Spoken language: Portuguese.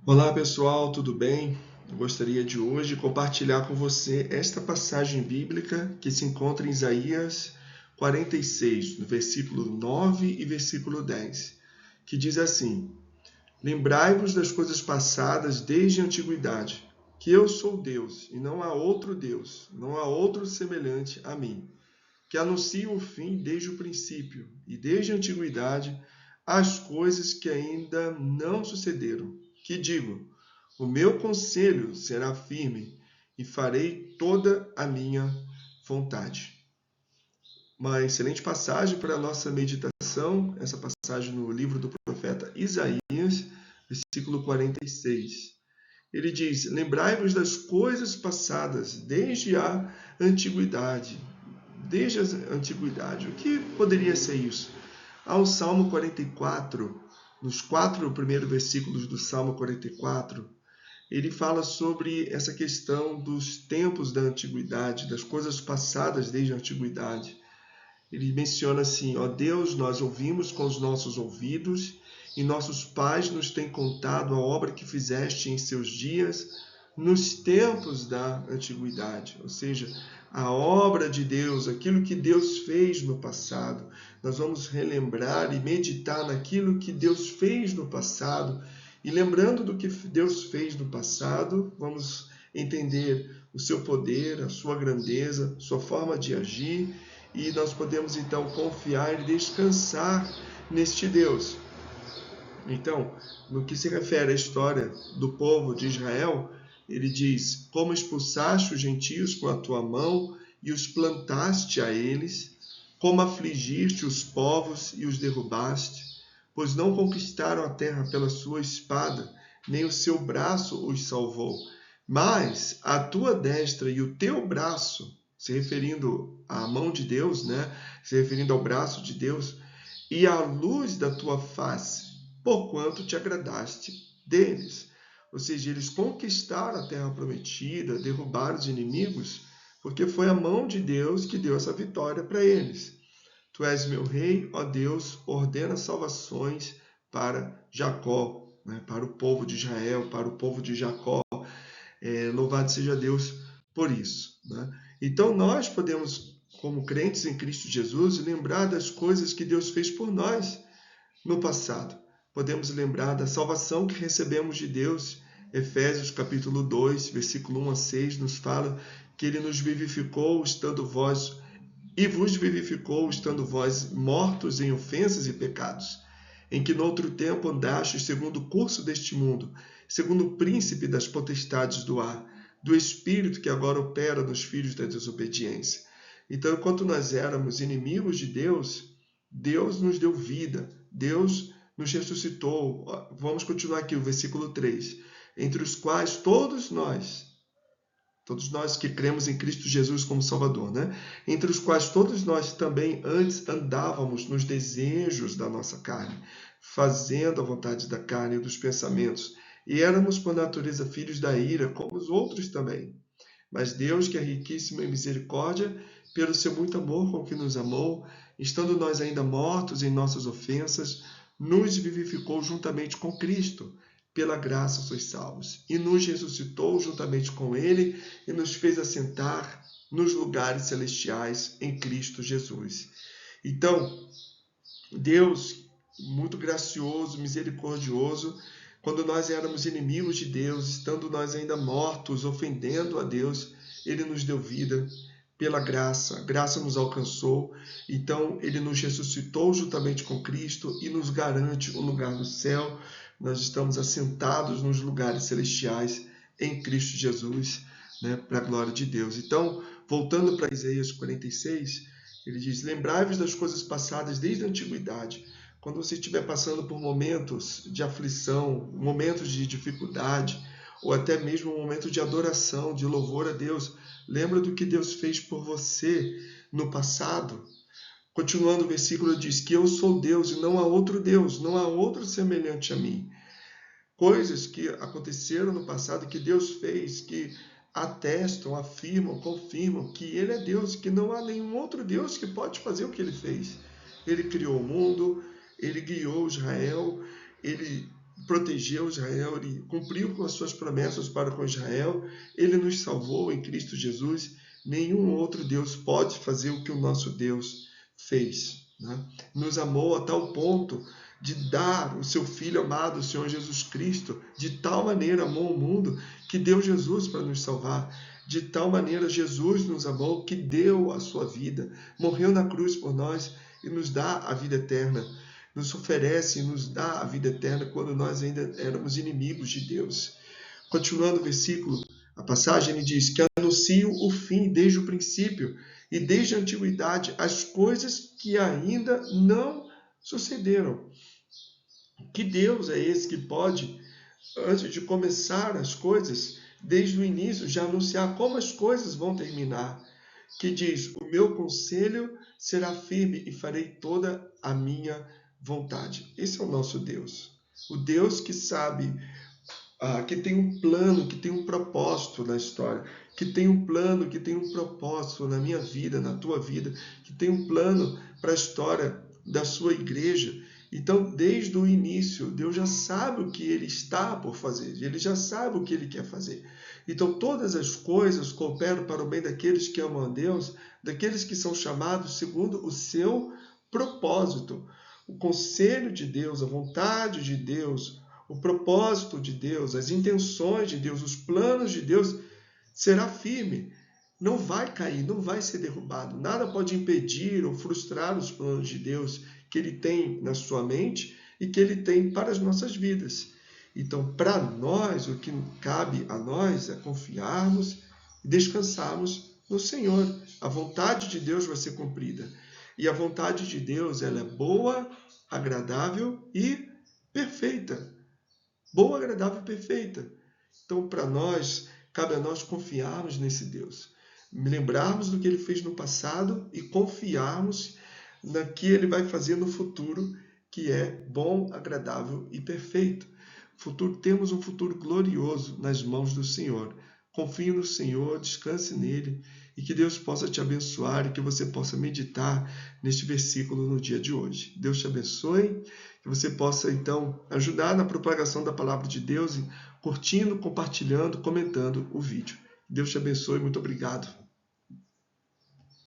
Olá pessoal, tudo bem? Eu gostaria de hoje compartilhar com você esta passagem bíblica que se encontra em Isaías 46, no versículo 9 e versículo 10, que diz assim: Lembrai-vos das coisas passadas desde a antiguidade, que eu sou Deus e não há outro Deus, não há outro semelhante a mim, que anuncio o fim desde o princípio e desde a antiguidade as coisas que ainda não sucederam, que digo: o meu conselho será firme e farei toda a minha vontade. Uma excelente passagem para a nossa meditação, essa passagem no livro do profeta Isaías, versículo 46. Ele diz: Lembrai-vos das coisas passadas desde a antiguidade. Desde a antiguidade. O que poderia ser isso? Há o Salmo 44, nos 4 primeiros versículos do Salmo 44, ele fala sobre essa questão dos tempos da antiguidade, das coisas passadas desde a antiguidade. Ele menciona assim: ó Deus, nós ouvimos com os nossos ouvidos e nossos pais nos têm contado a obra que fizeste em seus dias nos tempos da antiguidade. Ou seja, a obra de Deus, aquilo que Deus fez no passado. Nós vamos relembrar e meditar naquilo que Deus fez no passado. E lembrando do que Deus fez no passado, vamos entender o seu poder, a sua grandeza, sua forma de agir, e nós podemos então confiar e descansar neste Deus. Então, no que se refere à história do povo de Israel, ele diz: Como expulsaste os gentios com a tua mão e os plantaste a eles, como afligiste os povos e os derrubaste, pois não conquistaram a terra pela sua espada, nem o seu braço os salvou. Mas a tua destra e o teu braço, se referindo à mão de Deus, né? Se referindo ao braço de Deus, e à luz da tua face, porquanto te agradaste deles. Ou seja, eles conquistaram a terra prometida, derrubaram os inimigos, porque foi a mão de Deus que deu essa vitória para eles. Tu és meu rei, ó Deus, ordena salvações para Jacó, né? Para o povo de Israel, para o povo de Jacó. Louvado seja Deus por isso, né? Então nós podemos, como crentes em Cristo Jesus, lembrar das coisas que Deus fez por nós no passado. Podemos lembrar da salvação que recebemos de Deus. Efésios capítulo 2, versículo 1 a 6, nos fala que ele nos vivificou estando vós e vos vivificou estando vós mortos em ofensas e pecados, em que noutro tempo andastes segundo o curso deste mundo, segundo o príncipe das potestades do ar, do espírito que agora opera nos filhos da desobediência. Então, enquanto nós éramos inimigos de Deus, Deus nos deu vida, Deus nos ressuscitou. Vamos continuar aqui o versículo 3. Entre os quais todos nós que cremos em Cristo Jesus como Salvador, né? Entre os quais todos nós também antes andávamos nos desejos da nossa carne, fazendo a vontade da carne e dos pensamentos, e éramos por natureza filhos da ira, como os outros também. Mas Deus, que é riquíssimo em misericórdia, pelo seu muito amor com que nos amou, estando nós ainda mortos em nossas ofensas, nos vivificou juntamente com Cristo. Pela graça sois salvos. E nos ressuscitou juntamente com ele e nos fez assentar nos lugares celestiais em Cristo Jesus. Então, Deus, muito gracioso, misericordioso, quando nós éramos inimigos de Deus, estando nós ainda mortos, ofendendo a Deus, ele nos deu vida pela graça. A graça nos alcançou, então ele nos ressuscitou juntamente com Cristo e nos garante um lugar no céu. Nós estamos assentados nos lugares celestiais em Cristo Jesus, né, para a glória de Deus. Então, voltando para Isaías 46, ele diz: Lembrai-vos das coisas passadas desde a antiguidade. Quando você estiver passando por momentos de aflição, momentos de dificuldade, ou até mesmo um momento de adoração, de louvor a Deus, lembra do que Deus fez por você no passado. Continuando o versículo diz que eu sou Deus e não há outro Deus, não há outro semelhante a mim. Coisas que aconteceram no passado, que Deus fez, que atestam, afirmam, confirmam que Ele é Deus, que não há nenhum outro Deus que pode fazer o que Ele fez. Ele criou o mundo, Ele guiou Israel, Ele protegeu Israel, Ele cumpriu com as suas promessas para com Israel, Ele nos salvou em Cristo Jesus. Nenhum outro Deus pode fazer o que o nosso Deus fez, né? Nos amou a tal ponto de dar o seu Filho amado, o Senhor Jesus Cristo. De tal maneira amou o mundo que deu Jesus para nos salvar. De tal maneira Jesus nos amou que deu a sua vida, morreu na cruz por nós e nos dá a vida eterna. Nos oferece e nos dá a vida eterna quando nós ainda éramos inimigos de Deus. Continuando o versículo, a passagem, ele diz que anuncio o fim desde o princípio e desde a antiguidade as coisas que ainda não sucederam. Que Deus é esse que pode, antes de começar as coisas, desde o início, já anunciar como as coisas vão terminar? Que diz, o meu conselho será firme e farei toda a minha vontade. Esse é o nosso Deus. O Deus que sabe, que tem um plano, que tem um propósito na história, que tem um plano, que tem um propósito na minha vida, na tua vida, que tem um plano para a história da sua igreja. Então, desde o início, Deus já sabe o que Ele está por fazer, Ele já sabe o que Ele quer fazer. Então, todas as coisas cooperam para o bem daqueles que amam a Deus, daqueles que são chamados segundo o seu propósito. O conselho de Deus, a vontade de Deus, o propósito de Deus, as intenções de Deus, os planos de Deus será firme. Não vai cair, não vai ser derrubado. Nada pode impedir ou frustrar os planos de Deus que Ele tem na sua mente e que Ele tem para as nossas vidas. Então, para nós, o que cabe a nós é confiarmos e descansarmos no Senhor. A vontade de Deus vai ser cumprida. E a vontade de Deus, ela é boa, agradável e perfeita. Boa, agradável e perfeita. Então, para nós, cabe a nós confiarmos nesse Deus. Lembrarmos do que Ele fez no passado e confiarmos no que Ele vai fazer no futuro, que é bom, agradável e perfeito. Temos um futuro glorioso nas mãos do Senhor. Confie no Senhor, descanse nele e que Deus possa te abençoar e que você possa meditar neste versículo no dia de hoje. Deus te abençoe, que você possa então ajudar na propagação da palavra de Deus, curtindo, compartilhando, comentando o vídeo. Deus te abençoe, muito obrigado.